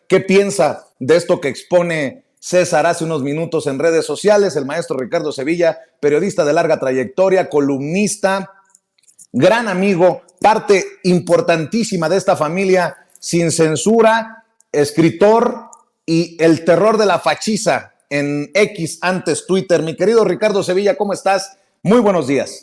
qué piensa de esto que expone César hace unos minutos en redes sociales. El maestro Ricardo Sevilla, periodista de larga trayectoria, columnista, gran amigo, parte importantísima de esta familia sin censura, escritor y el terror de la fachiza en X, antes Twitter. Mi querido Ricardo Sevilla, ¿cómo estás? Muy buenos días.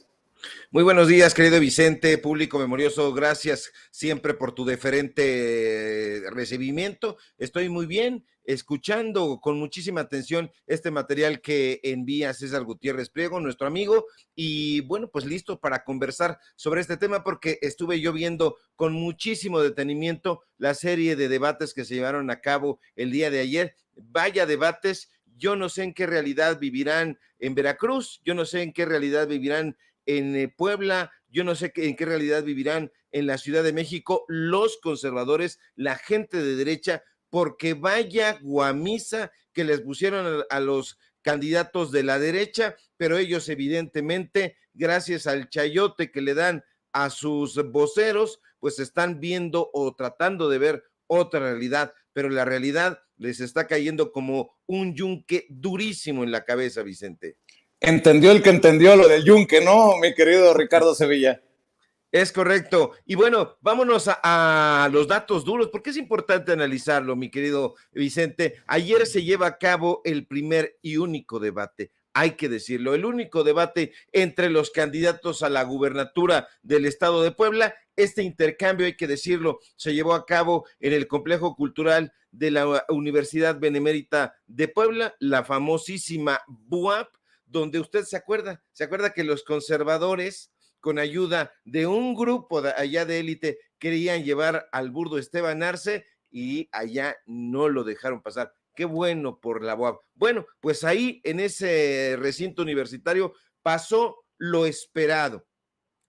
Muy buenos días, querido Vicente, público memorioso, gracias siempre por tu deferente recibimiento. Estoy muy bien, escuchando con muchísima atención este material que envía César Gutiérrez Priego, nuestro amigo, y bueno, pues listo para conversar sobre este tema porque estuve yo viendo con muchísimo detenimiento la serie de debates que se llevaron a cabo el día de ayer. Vaya debates, yo no sé en qué realidad vivirán en Veracruz, yo no sé en qué realidad vivirán en Puebla, yo no sé en qué realidad vivirán en la Ciudad de México los conservadores, la gente de derecha, porque vaya guamisa que les pusieron a los candidatos de la derecha, pero ellos evidentemente, gracias al chayote que le dan a sus voceros, pues están viendo o tratando de ver otra realidad, pero la realidad les está cayendo como un yunque durísimo en la cabeza, Vicente. Entendió el que entendió lo del yunque, ¿no, mi querido Ricardo Sevilla? Es correcto. Y bueno, vámonos a los datos duros, porque es importante analizarlo, mi querido Vicente. Ayer se lleva a cabo el primer y único debate, hay que decirlo, el único debate entre los candidatos a la gubernatura del estado de Puebla. Este intercambio, hay que decirlo, se llevó a cabo en el Complejo Cultural de la Universidad Benemérita de Puebla, la famosísima BUAP, donde usted se acuerda que los conservadores, con ayuda de un grupo de allá de élite, querían llevar al burdo Esteban Arce y allá no lo dejaron pasar. Qué bueno por la UAP. Bueno, pues ahí en ese recinto universitario pasó lo esperado.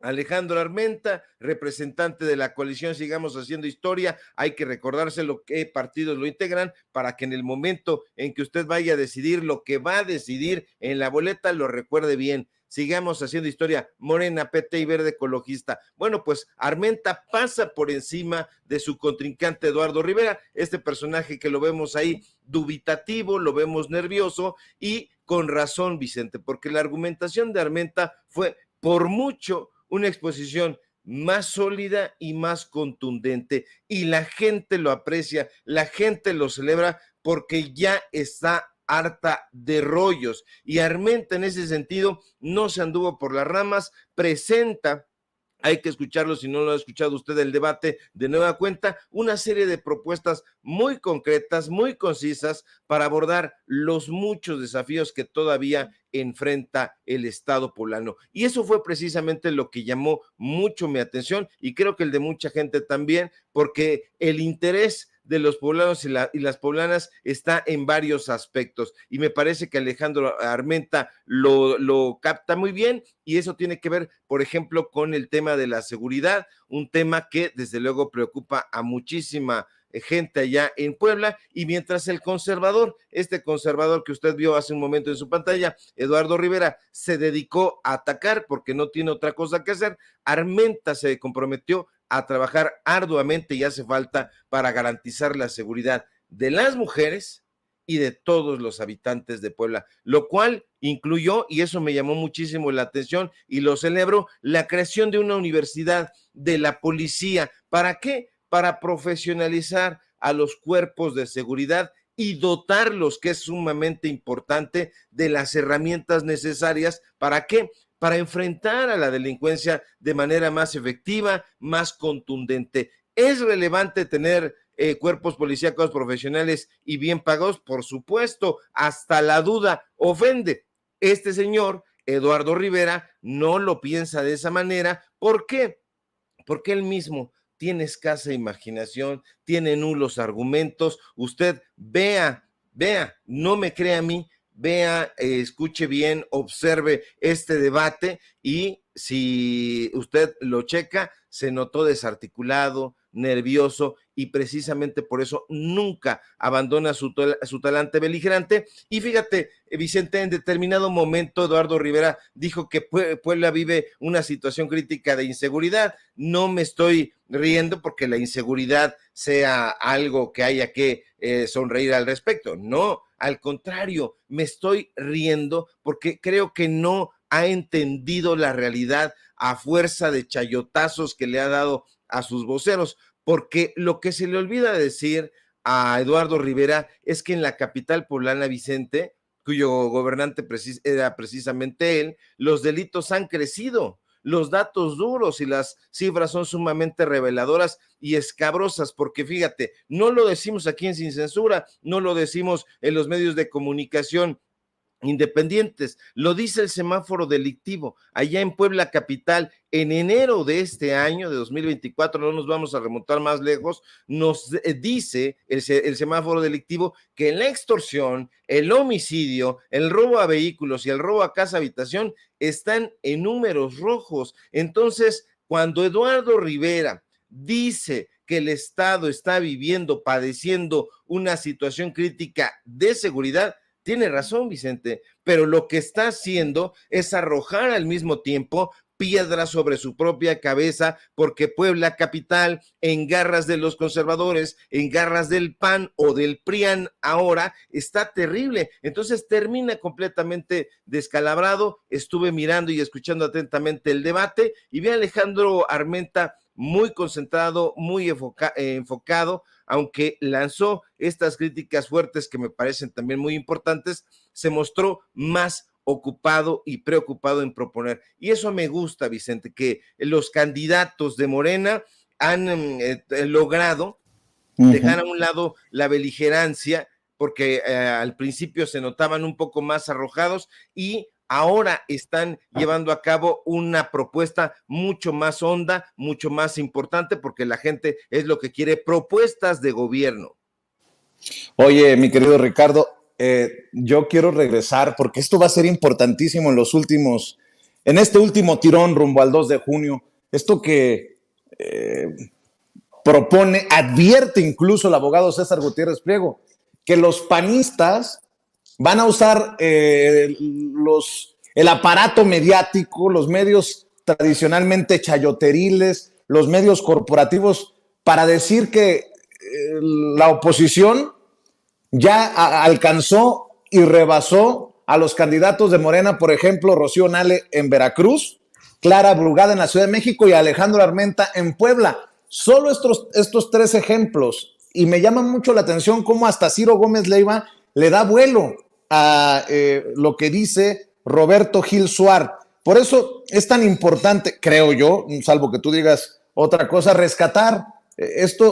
Alejandro Armenta, representante de la coalición Sigamos Haciendo Historia, hay que recordarse lo que partidos lo integran para que en el momento en que usted vaya a decidir lo que va a decidir en la boleta, lo recuerde bien. Sigamos Haciendo Historia, Morena, PT y Verde Ecologista. Bueno, pues Armenta pasa por encima de su contrincante Eduardo Rivera, este personaje que lo vemos ahí dubitativo, lo vemos nervioso y con razón, Vicente, porque la argumentación de Armenta fue por mucho una exposición más sólida y más contundente, y la gente lo aprecia, la gente lo celebra porque ya está harta de rollos, y Armenta en ese sentido no se anduvo por las ramas, presenta, hay que escucharlo si no lo ha escuchado usted el debate de nueva cuenta, una serie de propuestas muy concretas, muy concisas para abordar los muchos desafíos que todavía enfrenta el Estado poblano. Y eso fue precisamente lo que llamó mucho mi atención y creo que el de mucha gente también, porque el interés de los poblanos y las poblanas está en varios aspectos y me parece que Alejandro Armenta lo capta muy bien, y eso tiene que ver, por ejemplo, con el tema de la seguridad, un tema que desde luego preocupa a muchísima gente allá en Puebla, y mientras el conservador, este conservador que usted vio hace un momento en su pantalla, Eduardo Rivera, se dedicó a atacar porque no tiene otra cosa que hacer, Armenta se comprometió a trabajar arduamente y hace falta para garantizar la seguridad de las mujeres y de todos los habitantes de Puebla, lo cual incluyó, y eso me llamó muchísimo la atención y lo celebro, la creación de una universidad de la policía. ¿Para qué? Para profesionalizar a los cuerpos de seguridad y dotarlos, que es sumamente importante, de las herramientas necesarias. ¿Para qué? Para enfrentar a la delincuencia de manera más efectiva, más contundente. ¿Es relevante tener cuerpos policíacos profesionales y bien pagados? Por supuesto, hasta la duda ofende. Este señor, Eduardo Rivera, no lo piensa de esa manera. ¿Por qué? Porque él mismo tiene escasa imaginación, tiene nulos argumentos. Usted vea, no me crea a mí, vea, escuche bien, observe este debate y si usted lo checa, se notó desarticulado, nervioso y precisamente por eso nunca abandona su talante beligerante. Y fíjate, Vicente, en determinado momento Eduardo Rivera dijo que Puebla vive una situación crítica de inseguridad. No me estoy riendo porque la inseguridad sea algo que haya que sonreír al respecto. No, al contrario, me estoy riendo porque creo que no ha entendido la realidad a fuerza de chayotazos que le ha dado a sus voceros, porque lo que se le olvida decir a Eduardo Rivera es que en la capital poblana, Vicente, cuyo gobernante era precisamente él, los delitos han crecido. Los datos duros y las cifras son sumamente reveladoras y escabrosas, porque fíjate, no lo decimos aquí en Sin Censura, no lo decimos en los medios de comunicación independientes, lo dice el semáforo delictivo allá en Puebla capital en enero de este año de 2024, no nos vamos a remontar más lejos, nos dice el semáforo delictivo que la extorsión, el homicidio, el robo a vehículos y el robo a casa habitación están en números rojos. Entonces, cuando Eduardo Rivera dice que el Estado está padeciendo una situación crítica de seguridad, tiene razón, Vicente, pero lo que está haciendo es arrojar al mismo tiempo piedras sobre su propia cabeza, porque Puebla capital, en garras de los conservadores, en garras del PAN o del PRIAN ahora, está terrible. Entonces termina completamente descalabrado. Estuve mirando y escuchando atentamente el debate y vi a Alejandro Armenta muy concentrado, muy enfocado, aunque lanzó estas críticas fuertes que me parecen también muy importantes, se mostró más ocupado y preocupado en proponer. Y eso me gusta, Vicente, que los candidatos de Morena han logrado dejar a un lado la beligerancia, porque al principio se notaban un poco más arrojados y ahora están llevando a cabo una propuesta mucho más honda, mucho más importante, porque la gente es lo que quiere, propuestas de gobierno. Oye, mi querido Ricardo, yo quiero regresar porque esto va a ser importantísimo en este último tirón rumbo al 2 de junio. Esto que propone, advierte incluso el abogado César Gutiérrez Priego, que los panistas van a usar el aparato mediático, los medios tradicionalmente chayoteriles, los medios corporativos, para decir que la oposición ya alcanzó y rebasó a los candidatos de Morena, por ejemplo, Rocío Nale en Veracruz, Clara Brugada en la Ciudad de México y Alejandro Armenta en Puebla. Solo estos tres ejemplos, y me llama mucho la atención cómo hasta Ciro Gómez Leiva le da vuelo a lo que dice Roberto Gil Suárez. Por eso es tan importante, creo yo, salvo que tú digas otra cosa, rescatar este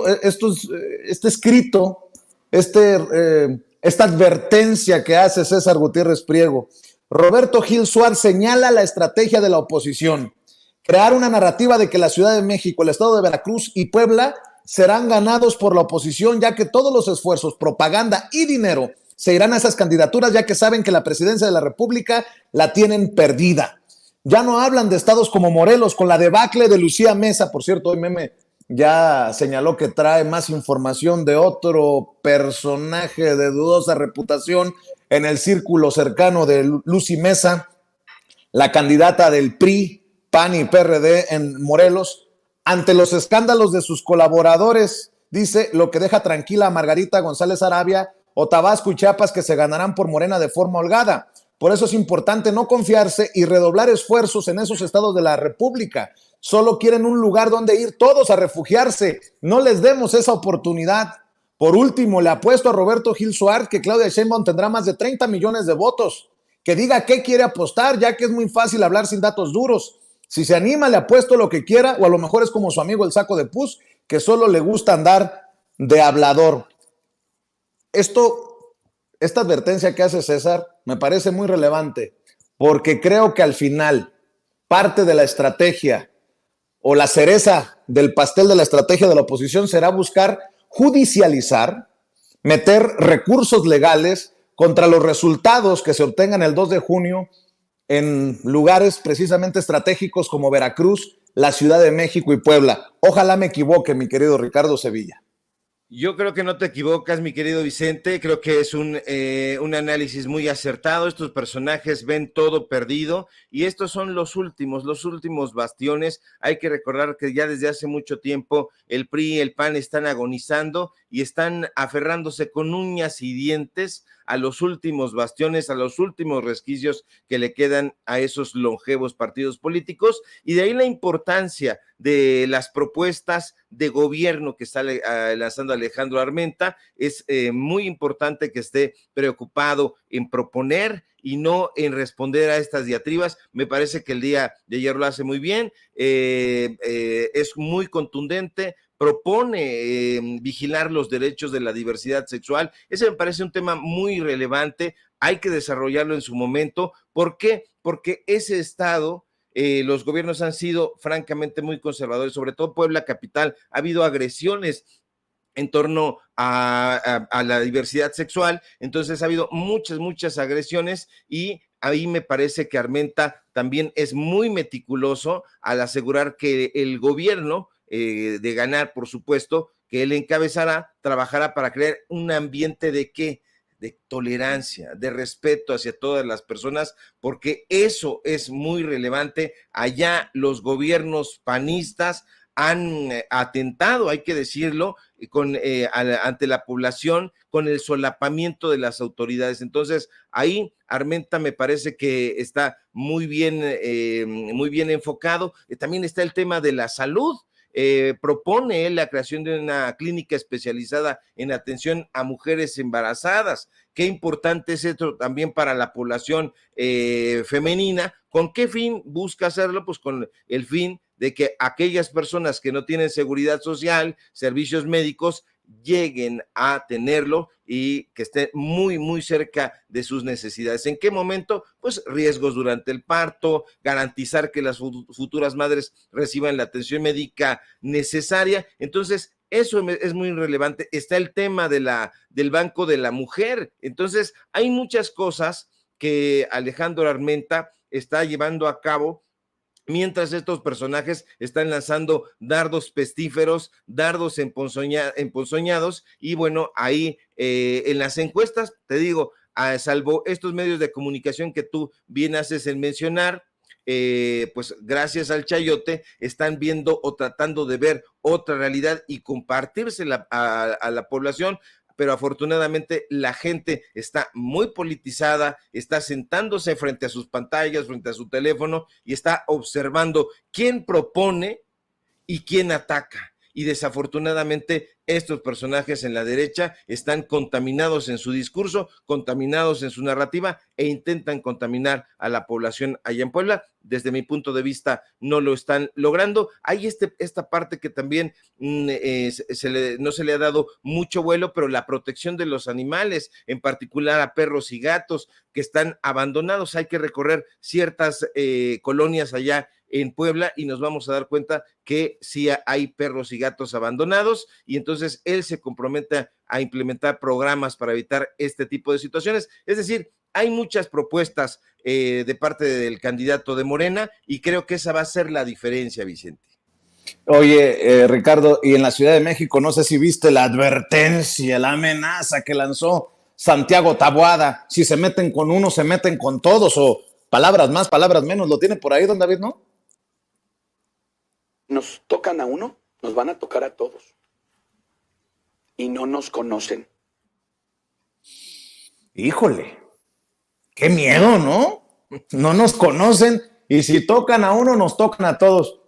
escrito, esta advertencia que hace César Gutiérrez Priego. Roberto Gil Suárez señala la estrategia de la oposición: crear una narrativa de que la Ciudad de México, el estado de Veracruz y Puebla serán ganados por la oposición, ya que todos los esfuerzos, propaganda y dinero se irán a esas candidaturas, ya que saben que la presidencia de la República la tienen perdida. Ya no hablan de estados como Morelos, con la debacle de Lucía Mesa. Por cierto, hoy Meme ya señaló que trae más información de otro personaje de dudosa reputación en el círculo cercano de Lucy Mesa, la candidata del PRI, PAN y PRD en Morelos, ante los escándalos de sus colaboradores, dice, lo que deja tranquila a Margarita González Arabia o Tabasco y Chiapas, que se ganarán por Morena de forma holgada. Por eso es importante no confiarse y redoblar esfuerzos en esos estados de la República. Solo quieren un lugar donde ir todos a refugiarse. No les demos esa oportunidad. Por último, le apuesto a Roberto Gil Suárez que Claudia Sheinbaum tendrá más de 30 millones de votos. Que diga qué quiere apostar, ya que es muy fácil hablar sin datos duros. Si se anima, le apuesto lo que quiera, o a lo mejor es como su amigo el Saco de Pus, que solo le gusta andar de hablador. Esta advertencia que hace César me parece muy relevante, porque creo que al final parte de la estrategia o la cereza del pastel de la estrategia de la oposición será buscar judicializar, meter recursos legales contra los resultados que se obtengan el 2 de junio en lugares precisamente estratégicos como Veracruz la Ciudad de México y Puebla. Ojalá me equivoque, mi querido Ricardo Sevilla. Yo creo que no te equivocas, mi querido Vicente. Creo que es un análisis muy acertado. Estos personajes ven todo perdido y estos son los últimos bastiones. Hay que recordar que ya desde hace mucho tiempo el PRI y el PAN están agonizando y están aferrándose con uñas y dientes a los últimos bastiones, a los últimos resquicios que le quedan a esos longevos partidos políticos, y de ahí la importancia de las propuestas de gobierno que está lanzando Alejandro Armenta. Es muy importante que esté preocupado en proponer y no en responder a estas diatribas. Me parece que el día de ayer lo hace muy bien, es muy contundente, propone vigilar los derechos de la diversidad sexual. Ese me parece un tema muy relevante, hay que desarrollarlo en su momento. ¿Por qué? Porque ese estado, los gobiernos han sido francamente muy conservadores, sobre todo Puebla capital, ha habido agresiones en torno a la diversidad sexual, entonces ha habido muchas agresiones, y ahí me parece que Armenta también es muy meticuloso al asegurar que el gobierno, de ganar, por supuesto, que él encabezará, trabajará para crear un ambiente de ¿qué? De tolerancia, de respeto hacia todas las personas, porque eso es muy relevante. Allá los gobiernos panistas han atentado, hay que decirlo, ante la población, con el solapamiento de las autoridades. Entonces, ahí Armenta me parece que está muy bien enfocado. También está el tema de la salud. Propone la creación de una clínica especializada en atención a mujeres embarazadas. Qué importante es esto también para la población femenina. ¿Con qué fin busca hacerlo? Pues con el fin de que aquellas personas que no tienen seguridad social, servicios médicos, lleguen a tenerlo y que esté muy cerca de sus necesidades. ¿En qué momento? Pues riesgos durante el parto, garantizar que las futuras madres reciban la atención médica necesaria. Entonces, eso es muy relevante. Está el tema del Banco de la Mujer. Entonces, hay muchas cosas que Alejandro Armenta está llevando a cabo, mientras estos personajes están lanzando dardos pestíferos, dardos emponzoñados, y bueno, ahí en las encuestas, te digo, salvo estos medios de comunicación que tú bien haces en mencionar, pues gracias al chayote están viendo o tratando de ver otra realidad y compartírsela a la población. Pero afortunadamente la gente está muy politizada, está sentándose frente a sus pantallas, frente a su teléfono, y está observando quién propone y quién ataca. Y desafortunadamente estos personajes en la derecha están contaminados en su discurso, contaminados en su narrativa, e intentan contaminar a la población allá en Puebla. Desde mi punto de vista no lo están logrando. Hay esta parte que también no se le ha dado mucho vuelo, pero la protección de los animales, en particular a perros y gatos que están abandonados. Hay que recorrer ciertas colonias allá en Puebla y nos vamos a dar cuenta que sí hay perros y gatos abandonados, y entonces él se compromete a implementar programas para evitar este tipo de situaciones. Es decir, hay muchas propuestas de parte del candidato de Morena, y creo que esa va a ser la diferencia, Vicente. Oye, Ricardo, y en la Ciudad de México, no sé si viste la advertencia, la amenaza que lanzó Santiago Taboada. Si se meten con uno, se meten con todos, o palabras más, palabras menos. ¿Lo tiene por ahí, don David, no? Nos tocan a uno, nos van a tocar a todos. Y no nos conocen. Híjole, qué miedo, ¿no? No nos conocen, y si tocan a uno, nos tocan a todos.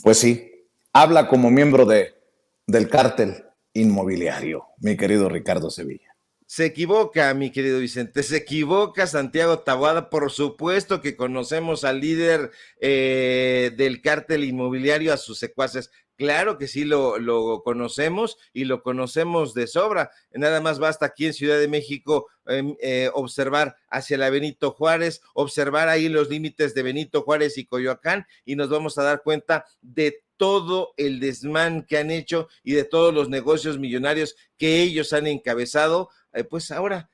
Pues sí, habla como miembro del cártel inmobiliario, mi querido Ricardo Sevilla. Se equivoca, mi querido Vicente, se equivoca Santiago Taboada. Por supuesto que conocemos al líder del cártel inmobiliario, a sus secuaces. Claro que sí lo conocemos, y lo conocemos de sobra. Nada más basta aquí en Ciudad de México observar hacia la Benito Juárez, observar ahí los límites de Benito Juárez y Coyoacán, y nos vamos a dar cuenta de todo el desmán que han hecho y de todos los negocios millonarios que ellos han encabezado. Pues ahora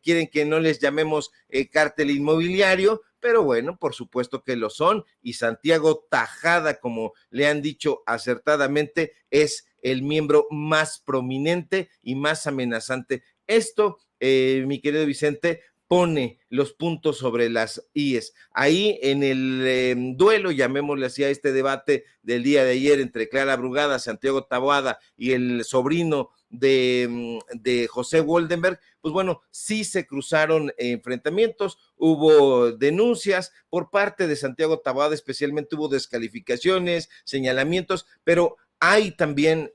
quieren que no les llamemos cártel inmobiliario, pero bueno, por supuesto que lo son, y Santiago Tajada, como le han dicho acertadamente, es el miembro más prominente y más amenazante. Esto, mi querido Vicente, pone los puntos sobre las IES. Ahí en el duelo, llamémosle así a este debate del día de ayer entre Clara Brugada, Santiago Taboada y el sobrino de José Woldenberg, pues bueno, sí se cruzaron enfrentamientos, hubo denuncias por parte de Santiago Taboada, especialmente hubo descalificaciones, señalamientos, pero hay también,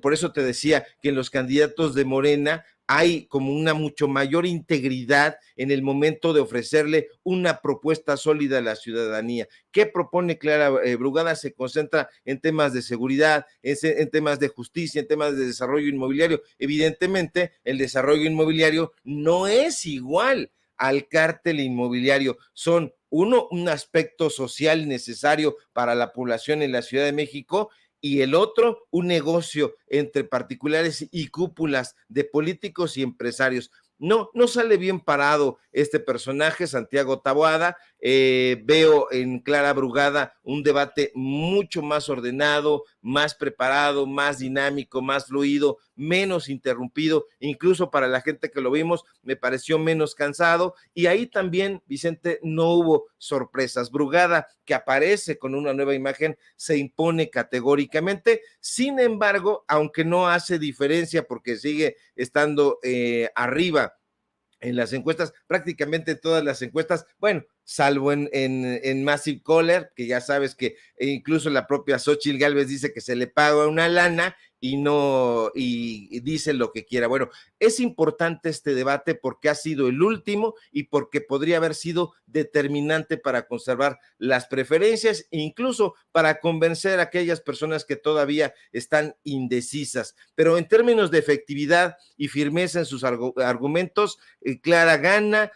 por eso te decía que en los candidatos de Morena hay como una mucho mayor integridad en el momento de ofrecerle una propuesta sólida a la ciudadanía. ¿Qué propone Clara Brugada? Se concentra en temas de seguridad, en temas de justicia, en temas de desarrollo inmobiliario. Evidentemente, el desarrollo inmobiliario no es igual al cártel inmobiliario. Son un aspecto social necesario para la población en la Ciudad de México, y el otro, un negocio entre particulares y cúpulas de políticos y empresarios. No sale bien parado este personaje, Santiago Taboada. Veo en Clara Brugada un debate mucho más ordenado, más preparado, más dinámico, más fluido, menos interrumpido, incluso para la gente que lo vimos me pareció menos cansado, y ahí también, Vicente, no hubo sorpresas. Brugada, que aparece con una nueva imagen, se impone categóricamente. Sin embargo, aunque no hace diferencia porque sigue estando arriba en las encuestas, prácticamente todas las encuestas, bueno, salvo en Massive Caller, que ya sabes que incluso la propia Xóchitl Gálvez dice que se le paga una lana y dice lo que quiera. Bueno, es importante este debate porque ha sido el último y porque podría haber sido determinante para conservar las preferencias e incluso para convencer a aquellas personas que todavía están indecisas. Pero en términos de efectividad y firmeza en sus argumentos, Clara gana.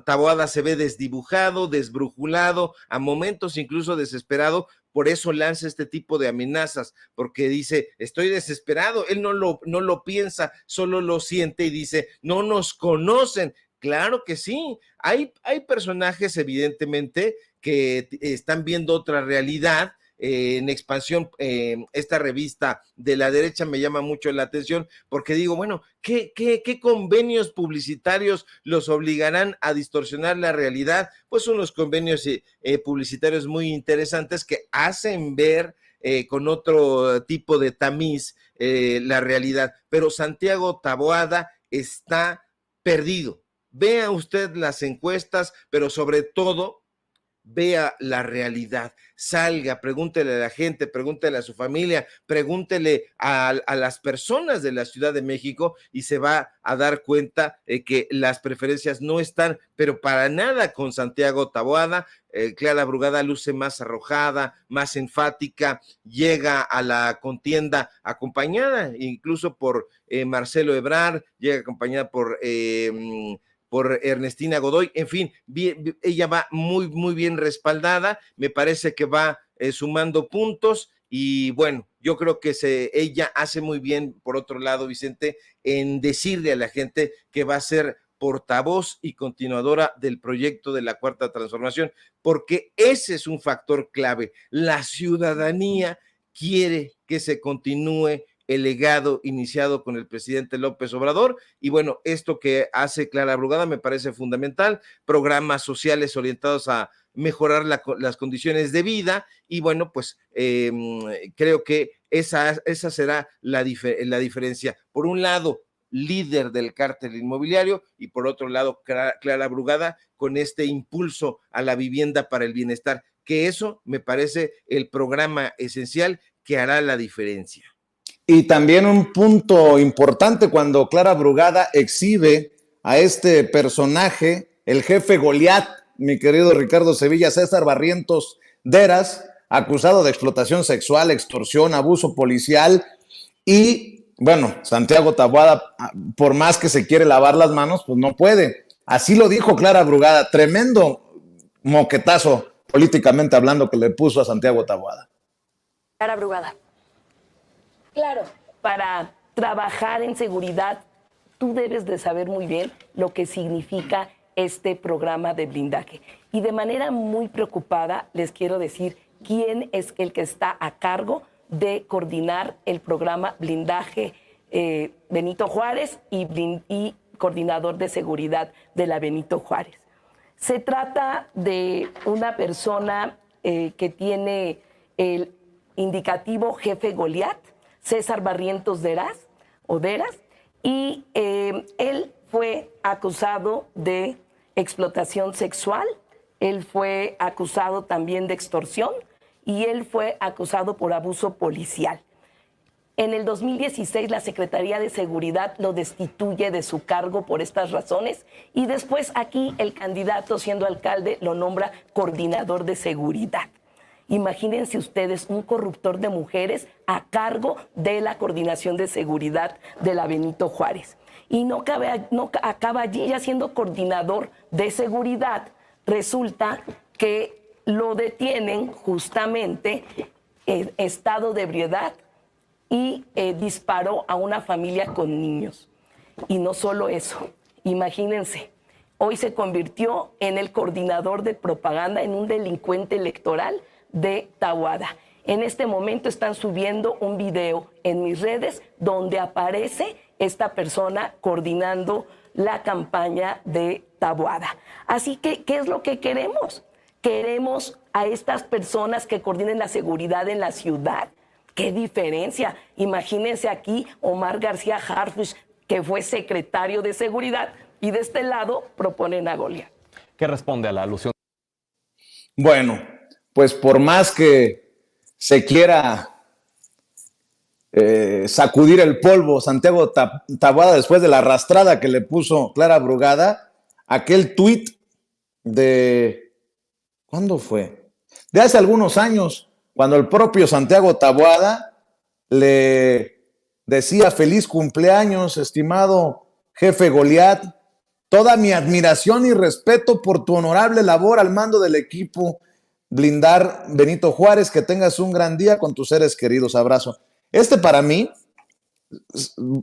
Taboada se ve desdibujado, desbrujulado, a momentos incluso desesperado. Por eso lanza este tipo de amenazas, porque dice, estoy desesperado. Él no lo piensa, solo lo siente y dice, no nos conocen. Claro que sí, hay personajes evidentemente que están viendo otra realidad. En Expansión, esta revista de la derecha me llama mucho la atención porque digo, bueno, ¿qué convenios publicitarios los obligarán a distorsionar la realidad? Pues son los convenios publicitarios muy interesantes que hacen ver con otro tipo de tamiz la realidad. Pero Santiago Taboada está perdido. Vea usted las encuestas, pero sobre todo vea la realidad, salga, pregúntele a la gente, pregúntele a su familia, pregúntele a las personas de la Ciudad de México y se va a dar cuenta que las preferencias no están, pero para nada con Santiago Taboada. Clara Brugada luce más arrojada, más enfática, llega a la contienda acompañada incluso por Marcelo Ebrard, llega acompañada por Ernestina Godoy, en fin, ella va muy bien respaldada, me parece que va sumando puntos y bueno, yo creo que ella hace muy bien, por otro lado, Vicente, en decirle a la gente que va a ser portavoz y continuadora del proyecto de la Cuarta Transformación, porque ese es un factor clave. La ciudadanía quiere que se continúe el legado iniciado con el presidente López Obrador, y bueno, esto que hace Clara Brugada me parece fundamental, programas sociales orientados a mejorar las condiciones de vida, y bueno, pues creo que esa será la diferencia. Por un lado, líder del cártel inmobiliario, y por otro lado, Clara Brugada con este impulso a la vivienda para el bienestar, que eso me parece el programa esencial que hará la diferencia. Y también un punto importante cuando Clara Brugada exhibe a este personaje, el jefe Goliat, mi querido Ricardo Sevilla, César Barrientos Deras, acusado de explotación sexual, extorsión, abuso policial, y bueno, Santiago Taboada, por más que se quiere lavar las manos, pues no puede. Así lo dijo Clara Brugada, tremendo moquetazo políticamente hablando que le puso a Santiago Taboada. Clara Brugada. Claro, para trabajar en seguridad, tú debes de saber muy bien lo que significa este programa de blindaje. Y de manera muy preocupada les quiero decir quién es el que está a cargo de coordinar el programa blindaje Benito Juárez y coordinador de seguridad de la Benito Juárez. Se trata de una persona que tiene el indicativo jefe Goliat, César Barrientos Deras, y él fue acusado de explotación sexual, él fue acusado también de extorsión y él fue acusado por abuso policial. En el 2016 la Secretaría de Seguridad lo destituye de su cargo por estas razones y después aquí el candidato, siendo alcalde, lo nombra coordinador de seguridad. Imagínense ustedes un corruptor de mujeres a cargo de la coordinación de seguridad de la Benito Juárez. Y no acaba allí ya siendo coordinador de seguridad. Resulta que lo detienen justamente en estado de ebriedad y disparó a una familia con niños. Y no solo eso, imagínense, hoy se convirtió en el coordinador de propaganda, en un delincuente electoral de Taboada. En este momento están subiendo un video en mis redes donde aparece esta persona coordinando la campaña de Taboada. Así que, ¿qué es lo que queremos? Queremos a estas personas que coordinen la seguridad en la ciudad. ¡Qué diferencia! Imagínense aquí Omar García Harfuch, que fue secretario de seguridad, y de este lado proponen a Goliat. ¿Qué responde a la alusión? Bueno, pues por más que se quiera sacudir el polvo Santiago Taboada después de la arrastrada que le puso Clara Brugada, aquel tuit de... ¿Cuándo fue? De hace algunos años, cuando el propio Santiago Taboada le decía feliz cumpleaños, estimado jefe Goliat, toda mi admiración y respeto por tu honorable labor al mando del equipo blindar Benito Juárez, que tengas un gran día con tus seres queridos, abrazo. Este para mí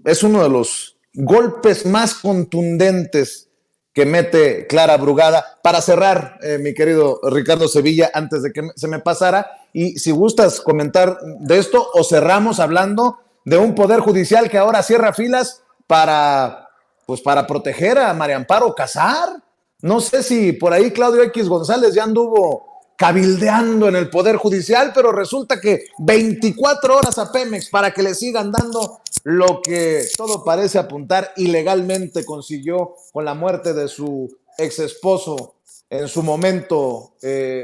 es uno de los golpes más contundentes que mete Clara Brugada. Para cerrar, mi querido Ricardo Sevilla, antes de que se me pasara, y si gustas comentar de esto o cerramos hablando de un poder judicial que ahora cierra filas para proteger a María Amparo Casar. No sé si por ahí Claudio X González ya anduvo cabildeando en el Poder Judicial, pero resulta que 24 horas a Pemex para que le sigan dando lo que todo parece apuntar ilegalmente consiguió con la muerte de su ex esposo en su momento,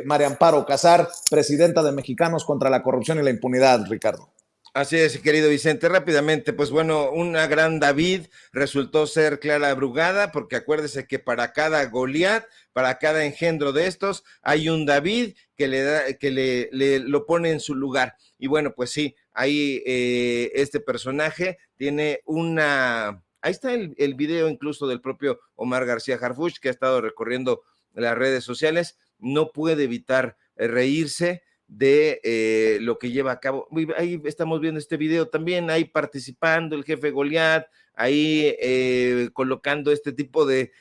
María Amparo Casar, presidenta de Mexicanos contra la Corrupción y la Impunidad, Ricardo. Así es, querido Vicente, rápidamente, pues bueno, una gran David resultó ser Clara Brugada, porque acuérdese que para cada Goliat, para cada engendro de estos, hay un David que le lo pone en su lugar. Y bueno, pues sí, ahí este personaje tiene una... Ahí está el video incluso del propio Omar García Harfuch, que ha estado recorriendo las redes sociales, no puede evitar reírse de lo que lleva a cabo. Ahí estamos viendo este video también, ahí participando el jefe Goliat, ahí colocando este tipo de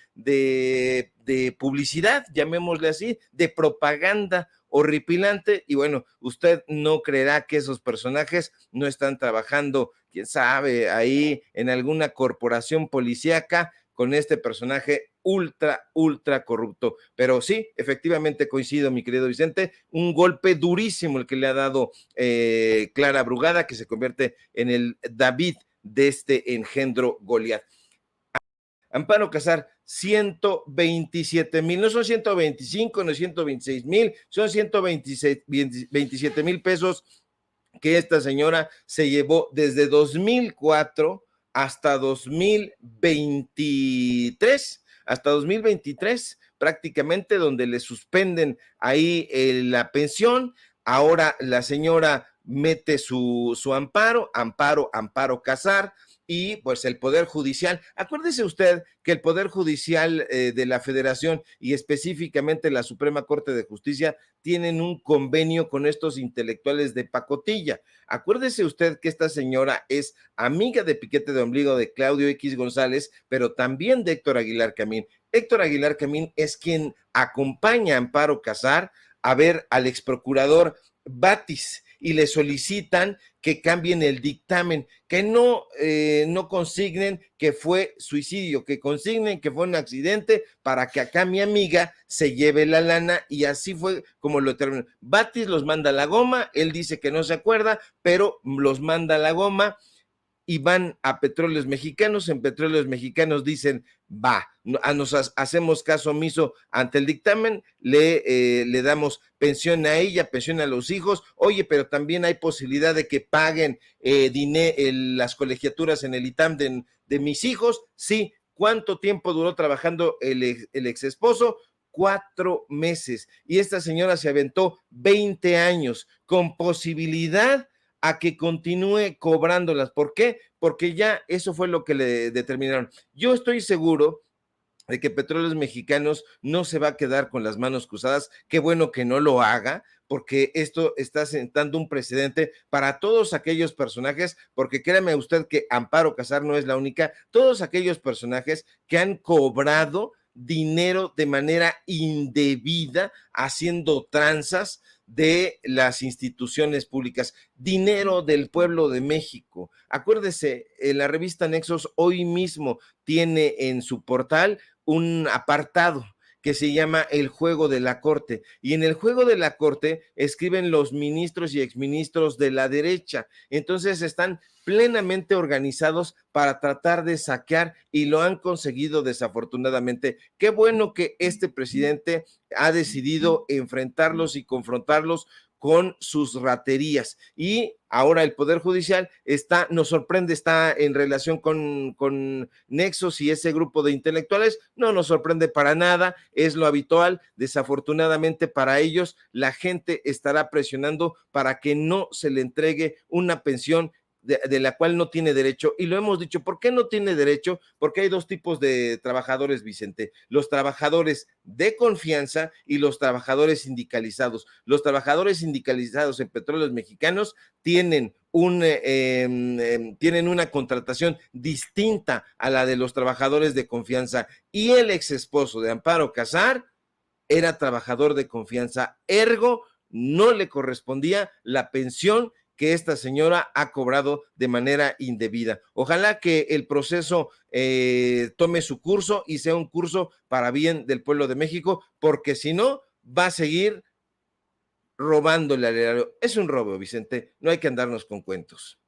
publicidad, llamémosle así, de propaganda horripilante. Y bueno, usted no creerá que esos personajes no están trabajando, quién sabe, ahí en alguna corporación policíaca con este personaje ultra corrupto. Pero sí, efectivamente coincido, mi querido Vicente, un golpe durísimo el que le ha dado Clara Brugada, que se convierte en el David de este engendro Goliat. Amparo Casar, 127,000, no son 125, no 126,000, son 127,000 pesos que esta señora se llevó desde 2004 hasta 2023, prácticamente, donde le suspenden ahí la pensión. Ahora la señora mete su amparo Casar, y pues el Poder Judicial. Acuérdese usted que el Poder Judicial de la Federación y específicamente la Suprema Corte de Justicia tienen un convenio con estos intelectuales de pacotilla. Acuérdese usted que esta señora es amiga de piquete de ombligo de Claudio X González, pero también de Héctor Aguilar Camín. Héctor Aguilar Camín es quien acompaña a Amparo Casar a ver al exprocurador Batis y le solicitan que cambien el dictamen, que no consignen que fue suicidio, que consignen que fue un accidente para que acá mi amiga se lleve la lana, y así fue como lo terminó. Batis los manda a la goma, él dice que no se acuerda, pero los manda a la goma y van a Petróleos Mexicanos. En Petróleos Mexicanos dicen, nos hacemos caso omiso ante el dictamen, le damos pensión a ella, pensión a los hijos. Oye, pero también hay posibilidad de que paguen las colegiaturas en el ITAM de mis hijos. Sí. ¿Cuánto tiempo duró trabajando el ex esposo? 4 meses. Y esta señora se aventó 20 años con posibilidad a que continúe cobrándolas. ¿Por qué? Porque ya eso fue lo que le determinaron. Yo estoy seguro de que Petróleos Mexicanos no se va a quedar con las manos cruzadas. Qué bueno que no lo haga, porque esto está sentando un precedente para todos aquellos personajes, porque créame usted que Amparo Casar no es la única, todos aquellos personajes que han cobrado dinero de manera indebida, haciendo tranzas de las instituciones públicas, dinero del pueblo de México. Acuérdese, la revista Nexos hoy mismo tiene en su portal un apartado que se llama El Juego de la Corte, y en el Juego de la Corte escriben los ministros y exministros de la derecha. Entonces están plenamente organizados para tratar de saquear, y lo han conseguido desafortunadamente. Qué bueno que este presidente ha decidido enfrentarlos y confrontarlos con sus raterías, y ahora el Poder Judicial nos sorprende, está en relación con Nexos y ese grupo de intelectuales. No nos sorprende para nada, es lo habitual. Desafortunadamente para ellos, la gente estará presionando para que no se le entregue una pensión de la cual no tiene derecho, y lo hemos dicho. ¿Por qué no tiene derecho? Porque hay dos tipos de trabajadores, Vicente: los trabajadores de confianza y los trabajadores sindicalizados. Los trabajadores sindicalizados en Petróleos Mexicanos tienen una contratación distinta a la de los trabajadores de confianza, y el ex esposo de Amparo Casar era trabajador de confianza, ergo no le correspondía la pensión que esta señora ha cobrado de manera indebida. Ojalá que el proceso tome su curso y sea un curso para bien del pueblo de México, porque si no, va a seguir robándole al erario. Es un robo, Vicente, no hay que andarnos con cuentos.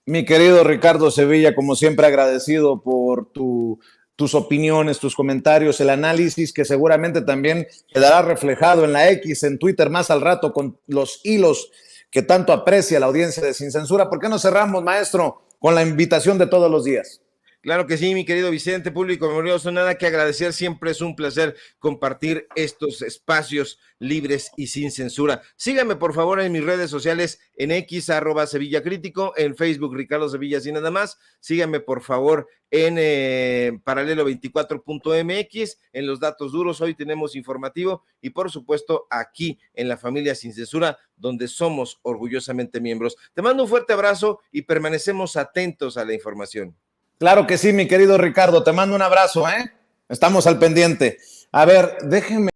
Mi querido Ricardo Sevilla, como siempre, agradecido por tus opiniones, tus comentarios, el análisis que seguramente también quedará reflejado en la X, en Twitter más al rato, con los hilos que tanto aprecia la audiencia de Sin Censura. ¿Por qué no cerramos, maestro, con la invitación de todos los días? Claro que sí, mi querido Vicente, público memorioso, nada que agradecer, siempre es un placer compartir estos espacios libres y sin censura. Síganme por favor en mis redes sociales, en X, @SevillaCrítico, en Facebook, Ricardo Sevilla, sin nada más. Síganme por favor en paralelo24.mx, en los datos duros. Hoy tenemos informativo, y por supuesto aquí en la familia Sin Censura, donde somos orgullosamente miembros. Te mando un fuerte abrazo y permanecemos atentos a la información. Claro que sí, mi querido Ricardo, te mando un abrazo, ¿eh? Estamos al pendiente. A ver, déjenme